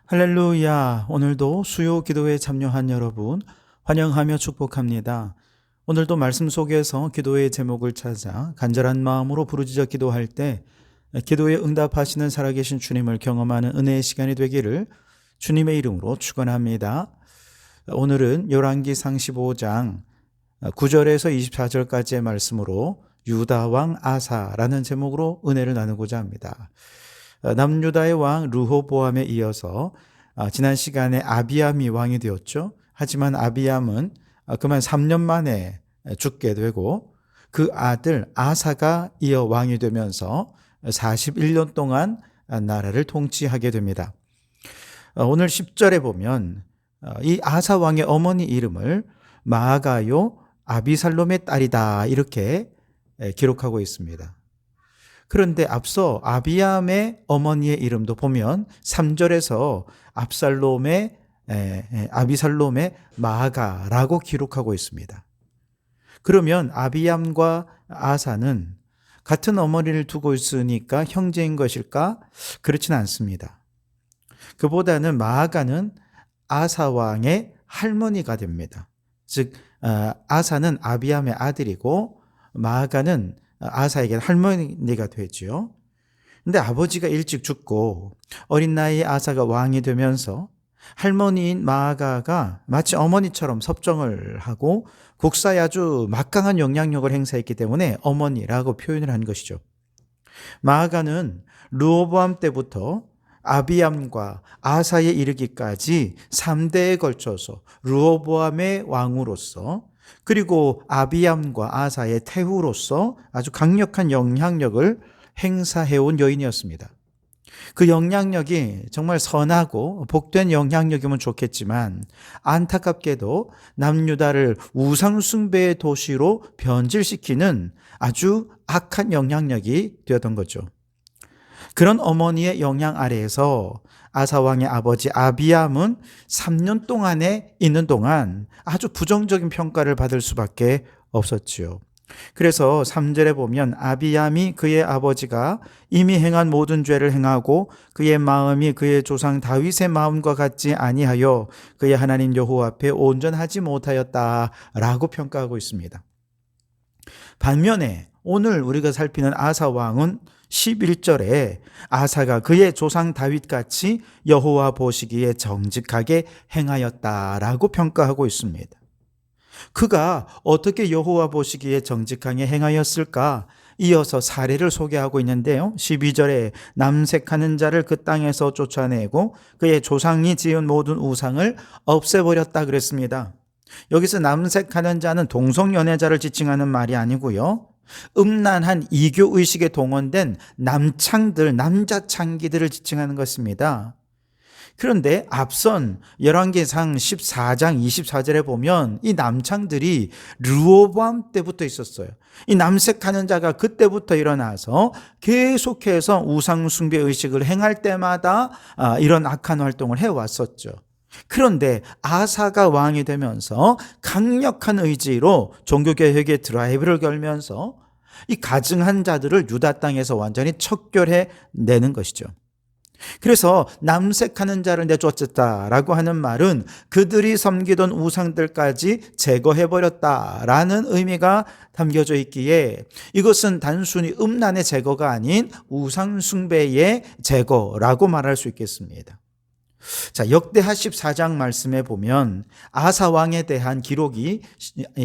할렐루야. 오늘도 수요 기도에 참여한 여러분 환영하며 축복합니다. 오늘도 말씀 속에서 기도의 제목을 찾아 간절한 마음으로 부르짖어 기도할 때 기도에 응답하시는 살아계신 주님을 경험하는 은혜의 시간이 되기를 주님의 이름으로 축원합니다. 오늘은 열왕기상 15장 9절에서 24절까지의 말씀으로 유다 왕 아사라는 제목으로 은혜를 나누고자 합니다. 남유다의 왕 르호보암에 이어서 지난 시간에 아비암이 왕이 되었죠. 하지만 아비암은 그만 3년 만에 죽게 되고 그 아들 아사가 이어 왕이 되면서 41년 동안 나라를 통치하게 됩니다. 오늘 10절에 보면 이 아사 왕의 어머니 이름을 마아가요 아비살롬의 딸이다 이렇게 기록하고 있습니다. 그런데 앞서 아비암의 어머니의 이름도 보면 3절에서 아비살롬의 마아가라고 기록하고 있습니다. 그러면 아비암과 아사는 같은 어머니를 두고 있으니까 형제인 것일까? 그렇지는 않습니다. 그보다는 마아가는 아사 왕의 할머니가 됩니다. 즉 아사는 아비암의 아들이고 마아가는 아사에게 할머니가 되죠. 근데 아버지가 일찍 죽고 어린 나이에 아사가 왕이 되면서 할머니인 마아가가 마치 어머니처럼 섭정을 하고 국사에 아주 막강한 영향력을 행사했기 때문에 어머니라고 표현을 한 것이죠. 마아가는 르호보암 때부터 아비암과 아사에 이르기까지 3대에 걸쳐서 르호보암의 왕으로서 그리고 아비암과 아사의 태후로서 아주 강력한 영향력을 행사해온 여인이었습니다. 그 영향력이 정말 선하고 복된 영향력이면 좋겠지만 안타깝게도 남유다를 우상숭배의 도시로 변질시키는 아주 악한 영향력이 되었던 거죠. 그런 어머니의 영향 아래에서 아사왕의 아버지 아비암은 3년 동안에 있는 동안 아주 부정적인 평가를 받을 수밖에 없었지요. 그래서 3절에 보면 아비암이 그의 아버지가 이미 행한 모든 죄를 행하고 그의 마음이 그의 조상 다윗의 마음과 같지 아니하여 그의 하나님 여호와 앞에 온전하지 못하였다라고 평가하고 있습니다. 반면에 오늘 우리가 살피는 아사 왕은 11절에 아사가 그의 조상 다윗같이 여호와 보시기에 정직하게 행하였다라고 평가하고 있습니다. 그가 어떻게 여호와 보시기에 정직하게 행하였을까? 이어서 사례를 소개하고 있는데요. 12절에 남색하는 자를 그 땅에서 쫓아내고 그의 조상이 지은 모든 우상을 없애버렸다 그랬습니다. 여기서 남색하는 자는 동성연애자를 지칭하는 말이 아니고요. 음란한 이교의식에 동원된 남자 창기들을 지칭하는 것입니다. 그런데 앞선 열왕기상 14장 24절에 보면 이 남창들이 르호보암 때부터 있었어요. 이 남색하는 자가 그때부터 일어나서 계속해서 우상숭배 의식을 행할 때마다 이런 악한 활동을 해왔었죠. 그런데 아사가 왕이 되면서 강력한 의지로 종교개혁의 드라이브를 걸면서 이 가증한 자들을 유다 땅에서 완전히 척결해 내는 것이죠. 그래서 남색하는 자를 내쫓았다라고 하는 말은 그들이 섬기던 우상들까지 제거해버렸다라는 의미가 담겨져 있기에 이것은 단순히 음란의 제거가 아닌 우상숭배의 제거라고 말할 수 있겠습니다. 자, 역대하 14장 말씀에 보면 아사 왕에 대한 기록이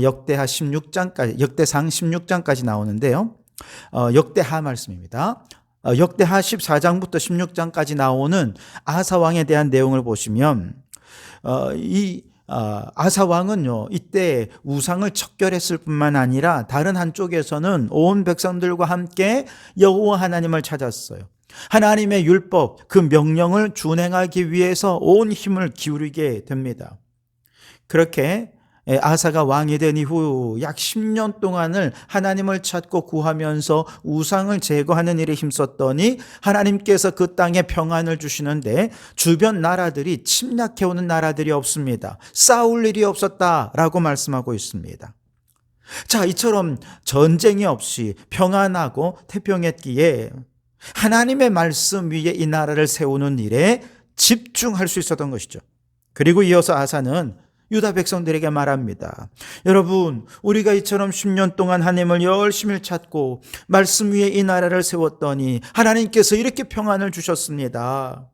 역대상 16장까지 나오는데요. 역대하 말씀입니다. 역대하 14장부터 16장까지 나오는 아사 왕에 대한 내용을 보시면 아사 왕은요 이때 우상을 척결했을 뿐만 아니라 다른 한쪽에서는 온 백성들과 함께 여호와 하나님을 찾았어요. 하나님의 율법, 그 명령을 준행하기 위해서 온 힘을 기울이게 됩니다. 그렇게 아사가 왕이 된 이후 약 10년 동안을 하나님을 찾고 구하면서 우상을 제거하는 일에 힘썼더니 하나님께서 그 땅에 평안을 주시는데 주변 나라들이 침략해오는 나라들이 없습니다. 싸울 일이 없었다라고 말씀하고 있습니다. 자, 이처럼 전쟁이 없이 평안하고 태평했기에 하나님의 말씀 위에 이 나라를 세우는 일에 집중할 수 있었던 것이죠. 그리고 이어서 아사는 유다 백성들에게 말합니다. 여러분, 우리가 이처럼 10년 동안 하나님을 열심히 찾고 말씀 위에 이 나라를 세웠더니 하나님께서 이렇게 평안을 주셨습니다.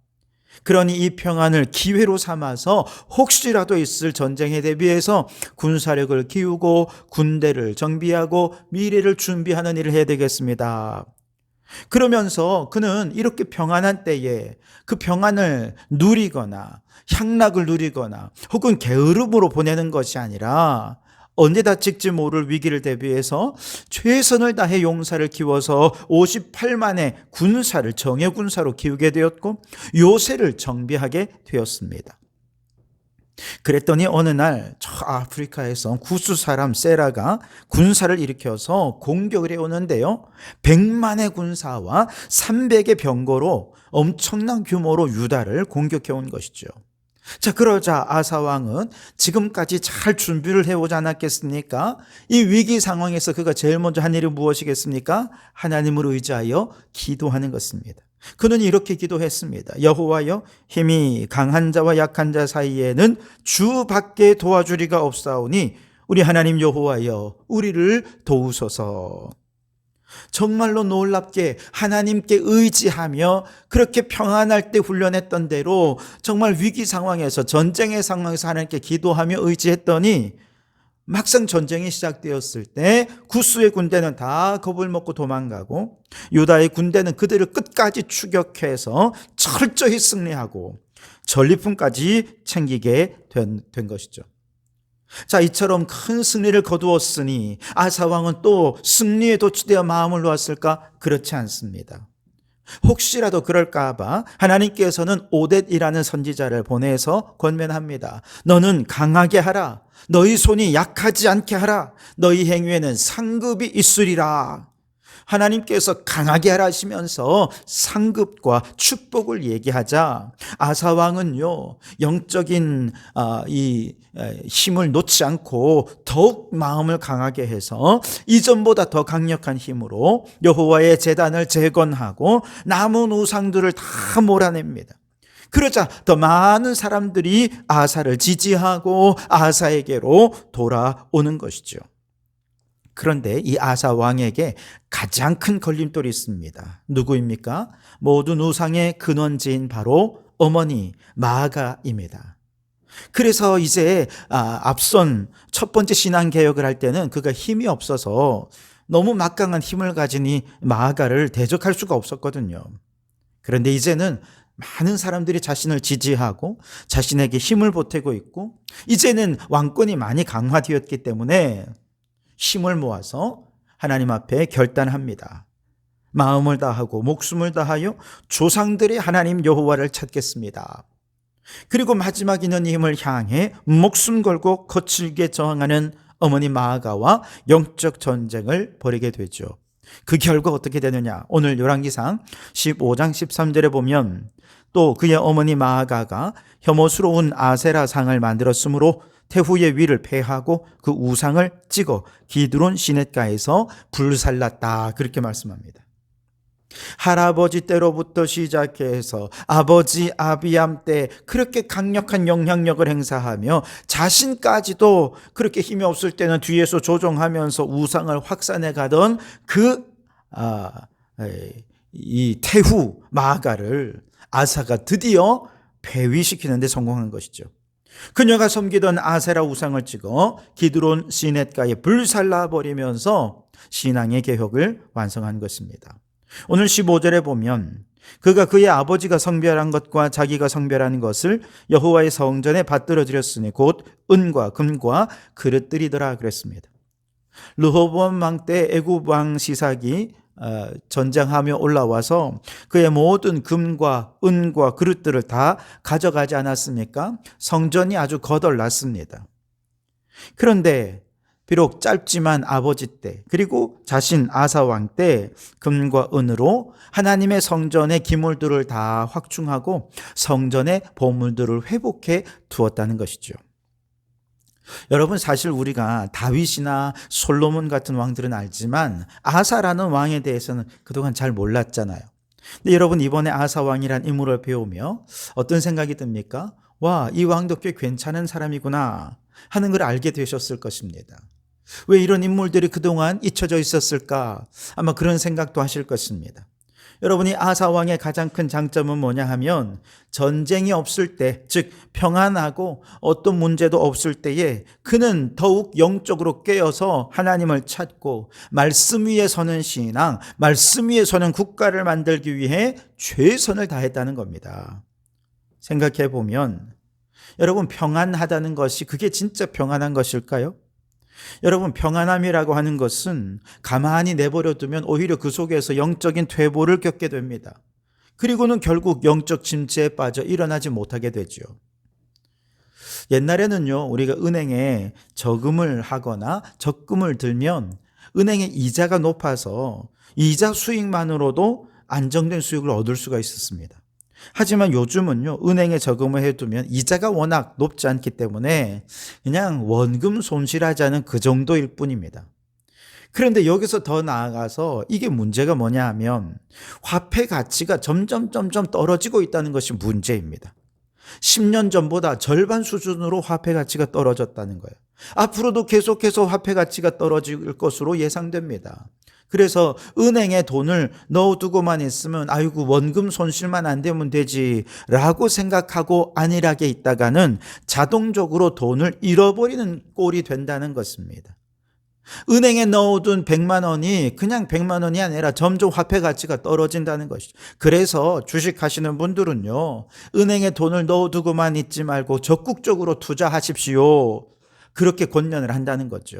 그러니 이 평안을 기회로 삼아서 혹시라도 있을 전쟁에 대비해서 군사력을 키우고 군대를 정비하고 미래를 준비하는 일을 해야 되겠습니다. 그러면서 그는 이렇게 평안한 때에 그 평안을 누리거나 향락을 누리거나 혹은 게으름으로 보내는 것이 아니라 언제 다칠지 모를 위기를 대비해서 최선을 다해 용사를 키워서 58만의 군사를 정예 군사로 키우게 되었고 요새를 정비하게 되었습니다. 그랬더니 어느 날 저 아프리카에서 구스 사람 세라가 군사를 일으켜서 공격을 해오는데요. 100만의 군사와 300의 병거로 엄청난 규모로 유다를 공격해온 것이죠. 자, 그러자 아사 왕은 지금까지 잘 준비를 해오지 않았겠습니까? 이 위기 상황에서 그가 제일 먼저 한 일이 무엇이겠습니까? 하나님을 의지하여 기도하는 것입니다. 그는 이렇게 기도했습니다. 여호와여, 힘이 강한 자와 약한 자 사이에는 주밖에 도와주리가 없사오니 우리 하나님 여호와여, 우리를 도우소서. 정말로 놀랍게 하나님께 의지하며 그렇게 평안할 때 훈련했던 대로 정말 위기 상황에서 전쟁의 상황에서 하나님께 기도하며 의지했더니 막상 전쟁이 시작되었을 때 구스의 군대는 다 겁을 먹고 도망가고 유다의 군대는 그들을 끝까지 추격해서 철저히 승리하고 전리품까지 챙기게 된 것이죠. 자, 이처럼 큰 승리를 거두었으니 아사 왕은 또 승리에 도취되어 마음을 놓았을까? 그렇지 않습니다. 혹시라도 그럴까봐 하나님께서는 오뎃이라는 선지자를 보내서 권면합니다. 너는 강하게 하라. 너희 손이 약하지 않게 하라. 너희 행위에는 상급이 있으리라. 하나님께서 강하게 하라 하시면서 상급과 축복을 얘기하자 아사 왕은요, 영적인 이 힘을 놓지 않고 더욱 마음을 강하게 해서 이전보다 더 강력한 힘으로 여호와의 제단을 재건하고 남은 우상들을 다 몰아냅니다. 그러자 더 많은 사람들이 아사를 지지하고 아사에게로 돌아오는 것이죠. 그런데 이 아사 왕에게 가장 큰 걸림돌이 있습니다. 누구입니까? 모든 우상의 근원지인 바로 어머니 마아가입니다. 그래서 이제 앞선 첫 번째 신앙개혁을 할 때는 그가 힘이 없어서 너무 막강한 힘을 가진 이 마아가를 대적할 수가 없었거든요. 그런데 이제는 많은 사람들이 자신을 지지하고 자신에게 힘을 보태고 있고 이제는 왕권이 많이 강화되었기 때문에 힘을 모아서 하나님 앞에 결단합니다. 마음을 다하고 목숨을 다하여 조상들의 하나님 여호와를 찾겠습니다. 그리고 마지막 있는 힘을 향해 목숨 걸고 거칠게 저항하는 어머니 마아가와 영적 전쟁을 벌이게 되죠. 그 결과 어떻게 되느냐? 오늘 열왕기상 15장 13절에 보면 또 그의 어머니 마아가가 혐오스러운 아세라 상을 만들었으므로 태후의 위를 폐하고 그 우상을 찍어 기드론 시냇가에서 불살랐다. 그렇게 말씀합니다. 할아버지 때로부터 시작해서 아버지 아비암 때 그렇게 강력한 영향력을 행사하며 자신까지도 그렇게 힘이 없을 때는 뒤에서 조종하면서 우상을 확산해 가던 이 태후 마아가를 아사가 드디어 폐위시키는 데 성공한 것이죠. 그녀가 섬기던 아세라 우상을 찍어 기드론 시냇가에 불살라 버리면서 신앙의 개혁을 완성한 것입니다. 오늘 15절에 보면 그가 그의 아버지가 성별한 것과 자기가 성별한 것을 여호와의 성전에 받들어 드렸으니 곧 은과 금과 그릇들이더라 그랬습니다. 르호보암 왕 때 애굽 왕 시삭이 전쟁하며 올라와서 그의 모든 금과 은과 그릇들을 다 가져가지 않았습니까? 성전이 아주 거덜났습니다. 그런데 비록 짧지만 아버지 때 그리고 자신 아사 왕 때 금과 은으로 하나님의 성전의 기물들을 다 확충하고 성전의 보물들을 회복해 두었다는 것이죠. 여러분, 사실 우리가 다윗이나 솔로몬 같은 왕들은 알지만 아사라는 왕에 대해서는 그동안 잘 몰랐잖아요. 근데 여러분 이번에 아사왕이란 인물을 배우며 어떤 생각이 듭니까? 와, 이 왕도 꽤 괜찮은 사람이구나 하는 걸 알게 되셨을 것입니다. 왜 이런 인물들이 그동안 잊혀져 있었을까? 아마 그런 생각도 하실 것입니다. 여러분이 아사왕의 가장 큰 장점은 뭐냐 하면 전쟁이 없을 때, 즉 평안하고 어떤 문제도 없을 때에 그는 더욱 영적으로 깨어서 하나님을 찾고 말씀 위에 서는 신앙, 말씀 위에 서는 국가를 만들기 위해 최선을 다했다는 겁니다. 생각해 보면 여러분 평안하다는 것이 그게 진짜 평안한 것일까요? 여러분 평안함이라고 하는 것은 가만히 내버려 두면 오히려 그 속에서 영적인 퇴보를 겪게 됩니다. 그리고는 결국 영적 침체에 빠져 일어나지 못하게 되죠. 옛날에는요, 우리가 은행에 저금을 하거나 적금을 들면 은행의 이자가 높아서 이자 수익만으로도 안정된 수익을 얻을 수가 있었습니다. 하지만 요즘은요, 은행에 저금을 해두면 이자가 워낙 높지 않기 때문에 그냥 원금 손실하지 않은 그 정도일 뿐입니다. 그런데 여기서 더 나아가서 이게 문제가 뭐냐 하면 화폐 가치가 점점 떨어지고 있다는 것이 문제입니다. 10년 전보다 절반 수준으로 화폐 가치가 떨어졌다는 거예요. 앞으로도 계속해서 화폐 가치가 떨어질 것으로 예상됩니다. 그래서 은행에 돈을 넣어두고만 있으면 아이고 원금 손실만 안 되면 되지 라고 생각하고 안일하게 있다가는 자동적으로 돈을 잃어버리는 꼴이 된다는 것입니다. 은행에 넣어둔 100만 원이 그냥 100만 원이 아니라 점점 화폐 가치가 떨어진다는 것이죠. 그래서 주식하시는 분들은요, 은행에 돈을 넣어두고만 있지 말고 적극적으로 투자하십시오. 그렇게 권면을 한다는 거죠.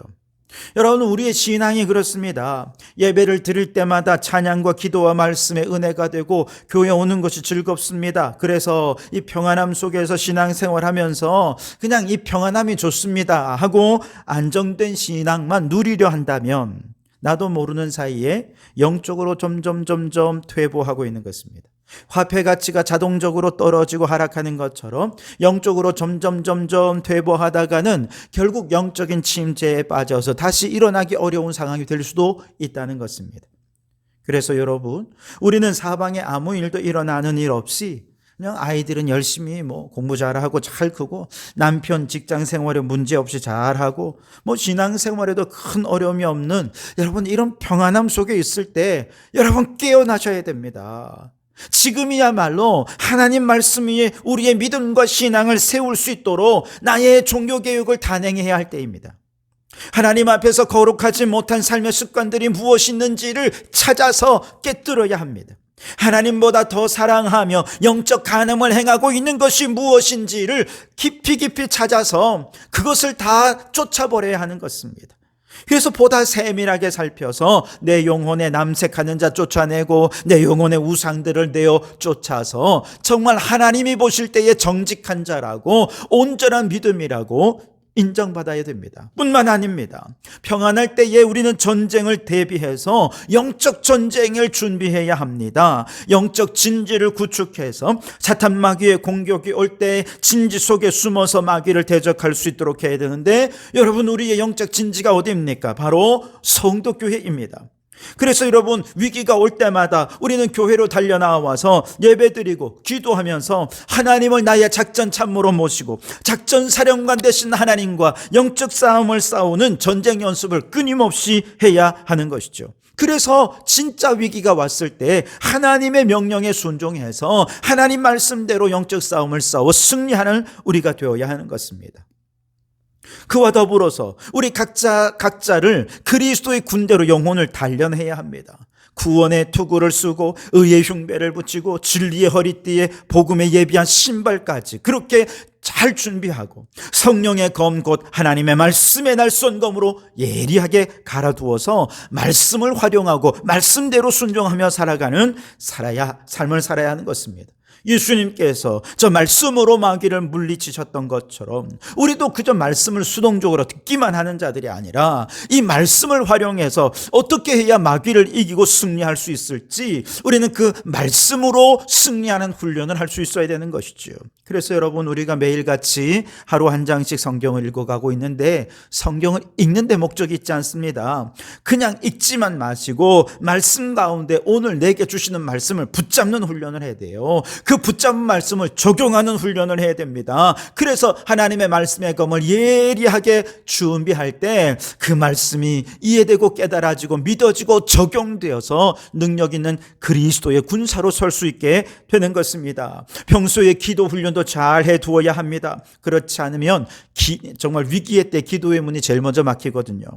여러분, 우리의 신앙이 그렇습니다. 예배를 드릴 때마다 찬양과 기도와 말씀의 은혜가 되고 교회 오는 것이 즐겁습니다. 그래서 이 평안함 속에서 신앙생활하면서 그냥 이 평안함이 좋습니다 하고 안정된 신앙만 누리려 한다면 나도 모르는 사이에 영적으로 점점 퇴보하고 있는 것입니다. 화폐 가치가 자동적으로 떨어지고 하락하는 것처럼 영적으로 점점 퇴보하다가는 결국 영적인 침체에 빠져서 다시 일어나기 어려운 상황이 될 수도 있다는 것입니다. 그래서 여러분, 우리는 사방에 아무 일도 일어나는 일 없이 그냥 아이들은 열심히 공부 잘하고 잘 크고 남편 직장 생활에 문제 없이 잘하고 신앙 생활에도 큰 어려움이 없는 여러분, 이런 평안함 속에 있을 때 여러분 깨어나셔야 됩니다. 지금이야말로 하나님 말씀 위에 우리의 믿음과 신앙을 세울 수 있도록 나의 종교개혁을 단행해야 할 때입니다. 하나님 앞에서 거룩하지 못한 삶의 습관들이 무엇이 있는지를 찾아서 깨뜨려야 합니다. 하나님보다 더 사랑하며 영적 간음을 행하고 있는 것이 무엇인지를 깊이 찾아서 그것을 다 쫓아버려야 하는 것입니다. 그래서 보다 세밀하게 살펴서 내 영혼에 남색하는 자 쫓아내고 내 영혼의 우상들을 내어 쫓아서 정말 하나님이 보실 때에 정직한 자라고 온전한 믿음이라고 인정받아야 됩니다. 뿐만 아닙니다. 평안할 때에 우리는 전쟁을 대비해서 영적 전쟁을 준비해야 합니다. 영적 진지를 구축해서 사탄 마귀의 공격이 올 때 진지 속에 숨어서 마귀를 대적할 수 있도록 해야 되는데 여러분, 우리의 영적 진지가 어디입니까? 바로 성도교회입니다. 그래서 여러분, 위기가 올 때마다 우리는 교회로 달려나와서 예배드리고 기도하면서 하나님을 나의 작전 참모로 모시고 작전 사령관 되신 하나님과 영적 싸움을 싸우는 전쟁 연습을 끊임없이 해야 하는 것이죠. 그래서 진짜 위기가 왔을 때 하나님의 명령에 순종해서 하나님 말씀대로 영적 싸움을 싸워 승리하는 우리가 되어야 하는 것입니다. 그와 더불어서 우리 각자를 그리스도의 군대로 영혼을 단련해야 합니다. 구원의 투구를 쓰고 의의 흉배를 붙이고 진리의 허리띠에 복음에 예비한 신발까지 그렇게 잘 준비하고 성령의 검 곧 하나님의 말씀의 날선검으로 예리하게 갈아두어서 말씀을 활용하고 말씀대로 순종하며 삶을 살아야 하는 것입니다. 예수님께서 저 말씀으로 마귀를 물리치셨던 것처럼 우리도 그저 말씀을 수동적으로 듣기만 하는 자들이 아니라 이 말씀을 활용해서 어떻게 해야 마귀를 이기고 승리할 수 있을지 우리는 그 말씀으로 승리하는 훈련을 할 수 있어야 되는 것이죠. 그래서 여러분, 우리가 매일같이 하루 한 장씩 성경을 읽어가고 있는데 성경을 읽는 데 목적이 있지 않습니다. 그냥 읽지만 마시고 말씀 가운데 오늘 내게 주시는 말씀을 붙잡는 훈련을 해야 돼요. 그 붙잡은 말씀을 적용하는 훈련을 해야 됩니다. 그래서 하나님의 말씀의 검을 예리하게 준비할 때 그 말씀이 이해되고 깨달아지고 믿어지고 적용되어서 능력 있는 그리스도의 군사로 설 수 있게 되는 것입니다. 평소에 기도 훈련도 잘 해두어야 합니다. 그렇지 않으면 정말 위기의 때 기도의 문이 제일 먼저 막히거든요.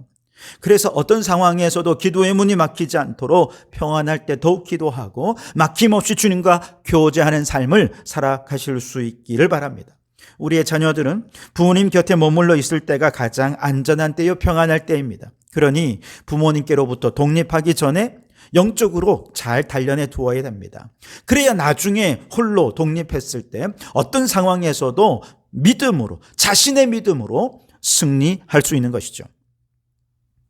그래서 어떤 상황에서도 기도의 문이 막히지 않도록 평안할 때 더욱 기도하고 막힘없이 주님과 교제하는 삶을 살아가실 수 있기를 바랍니다. 우리의 자녀들은 부모님 곁에 머물러 있을 때가 가장 안전한 때요, 평안할 때입니다. 그러니 부모님께로부터 독립하기 전에 영적으로 잘 단련해 두어야 됩니다. 그래야 나중에 홀로 독립했을 때 어떤 상황에서도 믿음으로, 자신의 믿음으로 승리할 수 있는 것이죠.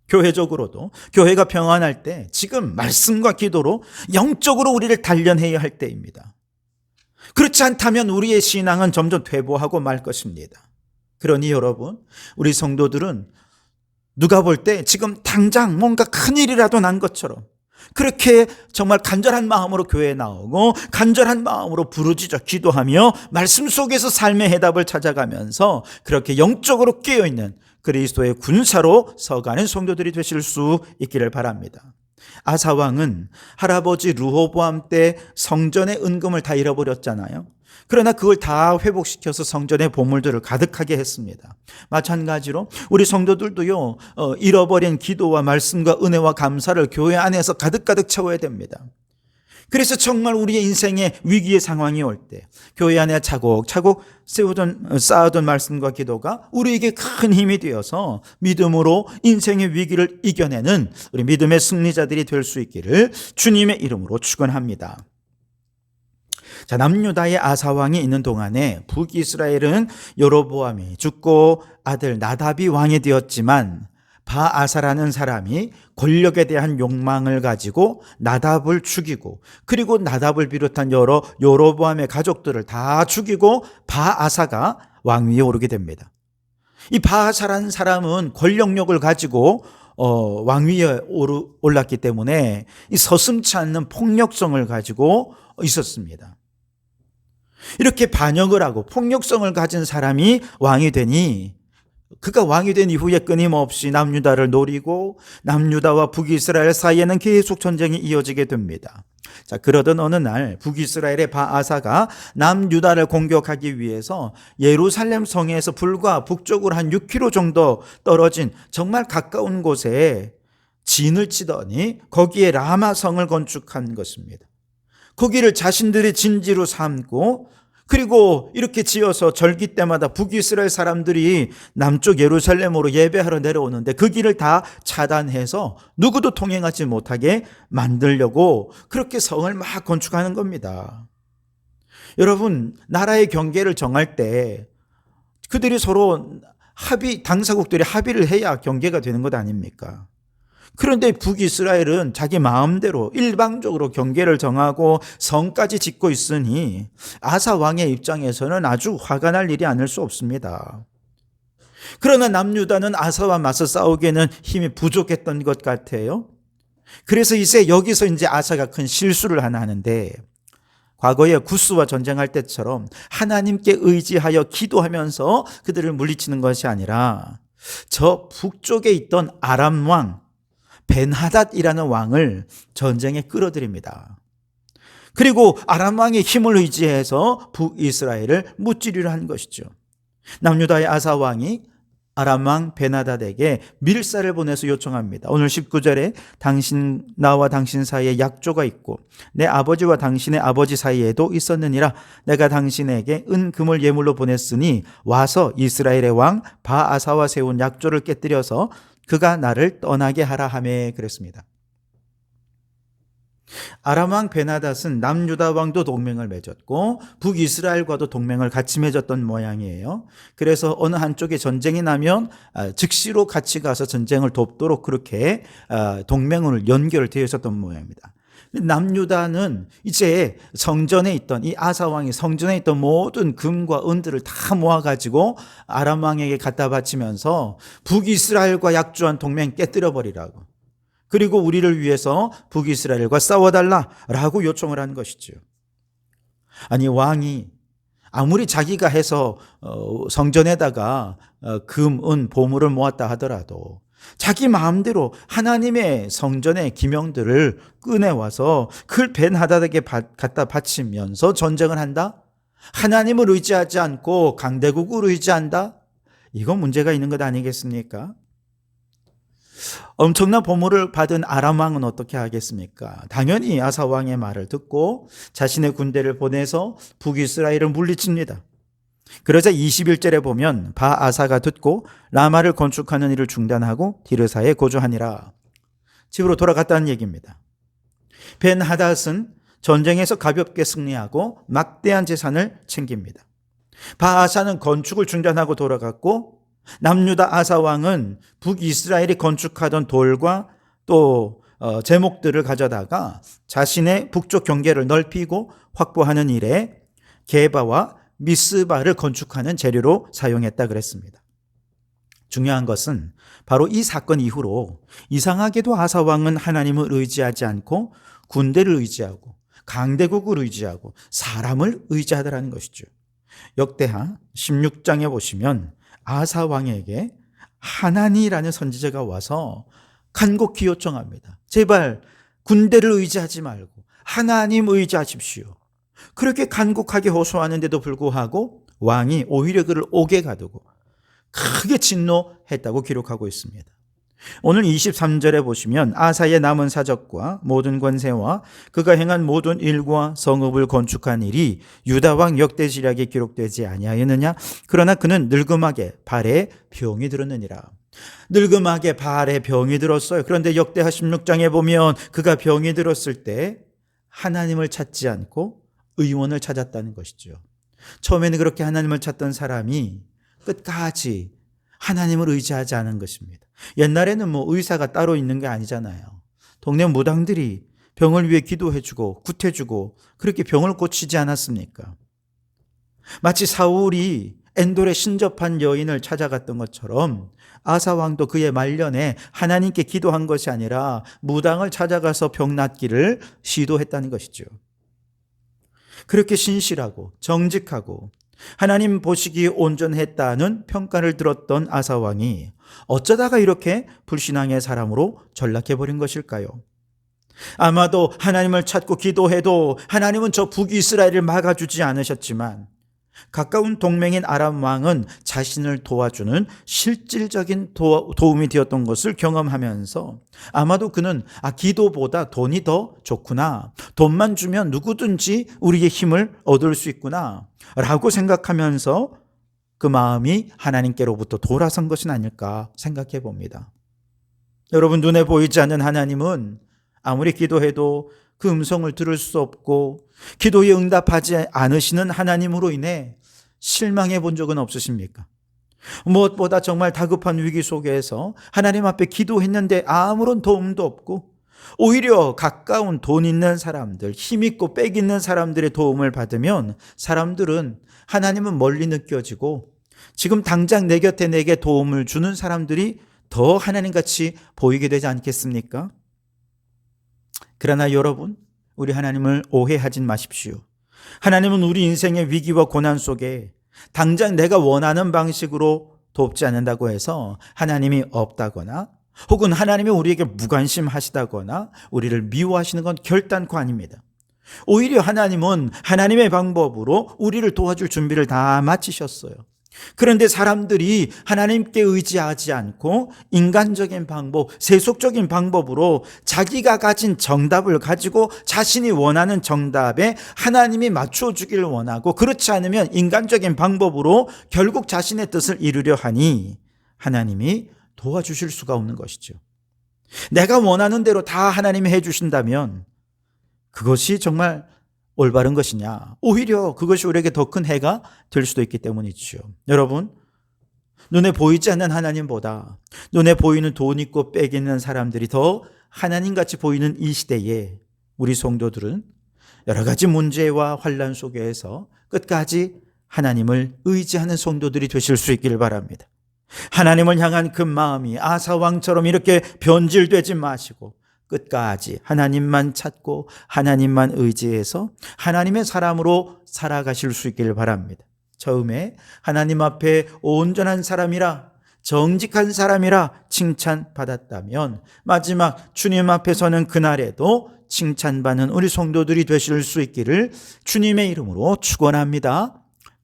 교회적으로도 교회가 평안할 때 지금 말씀과 기도로 영적으로 우리를 단련해야 할 때입니다. 그렇지 않다면 우리의 신앙은 점점 퇴보하고 말 것입니다. 그러니 여러분, 우리 성도들은 누가 볼 때 지금 당장 뭔가 큰일이라도 난 것처럼 그렇게 정말 간절한 마음으로 교회에 나오고 간절한 마음으로 부르짖어 기도하며 말씀 속에서 삶의 해답을 찾아가면서 그렇게 영적으로 깨어있는 그리스도의 군사로 서가는 성도들이 되실 수 있기를 바랍니다. 아사 왕은 할아버지 르호보암 때 성전의 은금을 다 잃어버렸잖아요. 그러나 그걸 다 회복시켜서 성전의 보물들을 가득하게 했습니다. 마찬가지로 우리 성도들도요, 잃어버린 기도와 말씀과 은혜와 감사를 교회 안에서 가득가득 채워야 됩니다. 그래서 정말 우리의 인생의 위기의 상황이 올 때 교회 안에 차곡차곡 쌓아둔 말씀과 기도가 우리에게 큰 힘이 되어서 믿음으로 인생의 위기를 이겨내는 우리 믿음의 승리자들이 될 수 있기를 주님의 이름으로 축원합니다. 자, 남유다의 아사 왕이 있는 동안에 북이스라엘은 여로보암이 죽고 아들 나답이 왕이 되었지만 바아사라는 사람이 권력에 대한 욕망을 가지고 나답을 죽이고 그리고 나답을 비롯한 여러 여로보암의 가족들을 다 죽이고 바아사가 왕위에 오르게 됩니다. 이 바아사라는 사람은 권력력을 가지고 왕위에 올랐기 때문에 이 서슴치 않는 폭력성을 가지고 있었습니다. 이렇게 반역을 하고 폭력성을 가진 사람이 왕이 되니 그가 왕이 된 이후에 끊임없이 남유다를 노리고 남유다와 북이스라엘 사이에는 계속 전쟁이 이어지게 됩니다. 자, 그러던 어느 날 북이스라엘의 바아사가 남유다를 공격하기 위해서 예루살렘 성에서 불과 북쪽으로 한 6km 정도 떨어진 정말 가까운 곳에 진을 치더니 거기에 라마성을 건축한 것입니다. 거기를 자신들의 진지로 삼고 그리고 이렇게 지어서 절기 때마다 북이스라엘 사람들이 남쪽 예루살렘으로 예배하러 내려오는데 그 길을 다 차단해서 누구도 통행하지 못하게 만들려고 그렇게 성을 막 건축하는 겁니다. 여러분, 나라의 경계를 정할 때 그들이 서로 당사국들이 합의를 해야 경계가 되는 것 아닙니까? 그런데 북이스라엘은 자기 마음대로 일방적으로 경계를 정하고 성까지 짓고 있으니 아사 왕의 입장에서는 아주 화가 날 일이 아닐 수 없습니다. 그러나 남유다는 아사와 맞서 싸우기에는 힘이 부족했던 것 같아요. 그래서 여기서 아사가 큰 실수를 하나 하는데 과거에 구스와 전쟁할 때처럼 하나님께 의지하여 기도하면서 그들을 물리치는 것이 아니라 저 북쪽에 있던 아람 왕 벤하닷이라는 왕을 전쟁에 끌어들입니다. 그리고 아람 왕의 힘을 의지해서 북이스라엘을 무찌르려 한 것이죠. 남유다의 아사 왕이 아람 왕 벤하닷에게 밀사를 보내서 요청합니다. 오늘 19절에 나와 당신 사이에 약조가 있고 내 아버지와 당신의 아버지 사이에도 있었느니라. 내가 당신에게 은금을 예물로 보냈으니 와서 이스라엘의 왕 바아사와 세운 약조를 깨뜨려서 그가 나를 떠나게 하라 하매 그랬습니다. 아람 왕 베나닷은 남유다 왕도 동맹을 맺었고 북이스라엘과도 동맹을 같이 맺었던 모양이에요. 그래서 어느 한쪽에 전쟁이 나면 즉시로 같이 가서 전쟁을 돕도록 그렇게 동맹을 연결되어 있었던 모양입니다. 남유다는 이제 성전에 있던 이 아사 왕이 성전에 있던 모든 금과 은들을 다 모아가지고 아람 왕에게 갖다 바치면서 북이스라엘과 약조한 동맹 깨뜨려 버리라고, 그리고 우리를 위해서 북이스라엘과 싸워달라라고 요청을 한 것이죠. 아니, 왕이 아무리 자기가 해서 성전에다가 금, 은, 보물을 모았다 하더라도 자기 마음대로 하나님의 성전의 기명들을 꺼내와서 그걸 벤하닷에게 갖다 바치면서 전쟁을 한다? 하나님을 의지하지 않고 강대국을 의지한다? 이건 문제가 있는 것 아니겠습니까? 엄청난 보물을 받은 아람 왕은 어떻게 하겠습니까? 당연히 아사 왕의 말을 듣고 자신의 군대를 보내서 북이스라엘을 물리칩니다. 그러자 21절에 보면 바아사가 듣고 라마를 건축하는 일을 중단하고 디르사에 거주하니라. 집으로 돌아갔다는 얘기입니다. 벤하닷은 전쟁에서 가볍게 승리하고 막대한 재산을 챙깁니다. 바아사는 건축을 중단하고 돌아갔고 남유다 아사 왕은 북이스라엘이 건축하던 돌과 또 제목들을 가져다가 자신의 북쪽 경계를 넓히고 확보하는 일에 게바와 미스바를 건축하는 재료로 사용했다 그랬습니다. 중요한 것은 바로 이 사건 이후로 이상하게도 아사 왕은 하나님을 의지하지 않고 군대를 의지하고 강대국을 의지하고 사람을 의지하더라는 것이죠. 역대하 16장에 보시면 아사 왕에게 하나니라는 선지자가 와서 간곡히 요청합니다. 제발 군대를 의지하지 말고 하나님 의지하십시오. 그렇게 간곡하게 호소하는데도 불구하고 왕이 오히려 그를 옥에 가두고 크게 진노했다고 기록하고 있습니다. 오늘 23절에 보시면 아사의 남은 사적과 모든 권세와 그가 행한 모든 일과 성읍을 건축한 일이 유다 왕 역대지략에 기록되지 아니하였느냐? 그러나 그는 늙음하게 발에 병이 들었느니라. 늙음하게 발에 병이 들었어요. 그런데 역대하 16장에 보면 그가 병이 들었을 때 하나님을 찾지 않고 의원을 찾았다는 것이죠. 처음에는 그렇게 하나님을 찾던 사람이 끝까지 하나님을 의지하지 않은 것입니다. 옛날에는 의사가 따로 있는 게 아니잖아요. 동네 무당들이 병을 위해 기도해주고 굿해주고 그렇게 병을 고치지 않았습니까? 마치 사울이 엔돌에 신접한 여인을 찾아갔던 것처럼 아사 왕도 그의 말년에 하나님께 기도한 것이 아니라 무당을 찾아가서 병 낫기를 시도했다는 것이죠. 그렇게 신실하고 정직하고 하나님 보시기에 온전했다는 평가를 들었던 아사 왕이 어쩌다가 이렇게 불신앙의 사람으로 전락해버린 것일까요? 아마도 하나님을 찾고 기도해도 하나님은 저 북이스라엘을 막아주지 않으셨지만 가까운 동맹인 아람 왕은 자신을 도와주는 실질적인 도움이 되었던 것을 경험하면서 아마도 그는 기도보다 돈이 더 좋구나, 돈만 주면 누구든지 우리의 힘을 얻을 수 있구나 라고 생각하면서 그 마음이 하나님께로부터 돌아선 것은 아닐까 생각해 봅니다. 여러분, 눈에 보이지 않는 하나님은 아무리 기도해도 그 음성을 들을 수 없고 기도에 응답하지 않으시는 하나님으로 인해 실망해 본 적은 없으십니까? 무엇보다 정말 다급한 위기 속에서 하나님 앞에 기도했는데 아무런 도움도 없고 오히려 가까운 돈 있는 사람들, 힘 있고 빽 있는 사람들의 도움을 받으면 사람들은 하나님은 멀리 느껴지고 지금 당장 내 곁에 내게 도움을 주는 사람들이 더 하나님같이 보이게 되지 않겠습니까? 그러나 여러분, 우리 하나님을 오해하진 마십시오. 하나님은 우리 인생의 위기와 고난 속에 당장 내가 원하는 방식으로 돕지 않는다고 해서 하나님이 없다거나 혹은 하나님이 우리에게 무관심하시다거나 우리를 미워하시는 건 결단코 아닙니다. 오히려 하나님은 하나님의 방법으로 우리를 도와줄 준비를 다 마치셨어요. 그런데 사람들이 하나님께 의지하지 않고 인간적인 방법, 세속적인 방법으로 자기가 가진 정답을 가지고 자신이 원하는 정답에 하나님이 맞춰주기를 원하고 그렇지 않으면 인간적인 방법으로 결국 자신의 뜻을 이루려 하니 하나님이 도와주실 수가 없는 것이죠. 내가 원하는 대로 다 하나님이 해주신다면 그것이 정말 올바른 것이냐? 오히려 그것이 우리에게 더 큰 해가 될 수도 있기 때문이죠. 여러분, 눈에 보이지 않는 하나님보다 눈에 보이는 돈 있고 빽 있는 사람들이 더 하나님같이 보이는 이 시대에 우리 성도들은 여러 가지 문제와 환난 속에서 끝까지 하나님을 의지하는 성도들이 되실 수 있기를 바랍니다. 하나님을 향한 그 마음이 아사 왕처럼 이렇게 변질되지 마시고 끝까지 하나님만 찾고 하나님만 의지해서 하나님의 사람으로 살아가실 수 있기를 바랍니다. 처음에 하나님 앞에 온전한 사람이라 정직한 사람이라 칭찬받았다면 마지막 주님 앞에 서는 그날에도 칭찬받는 우리 성도들이 되실 수 있기를 주님의 이름으로 축원합니다.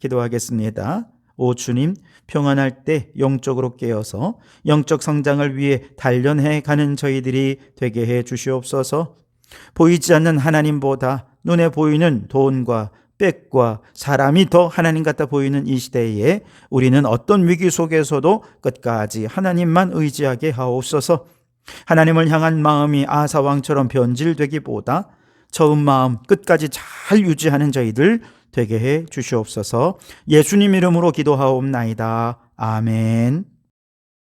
기도하겠습니다. 오 주님, 평안할 때 영적으로 깨어서 영적 성장을 위해 단련해 가는 저희들이 되게 해 주시옵소서. 보이지 않는 하나님보다 눈에 보이는 돈과 빽과 사람이 더 하나님 같아 보이는 이 시대에 우리는 어떤 위기 속에서도 끝까지 하나님만 의지하게 하옵소서. 하나님을 향한 마음이 아사 왕처럼 변질되기보다 처음 마음 끝까지 잘 유지하는 저희들 되게 해 주시옵소서. 예수님 이름으로 기도하옵나이다. 아멘.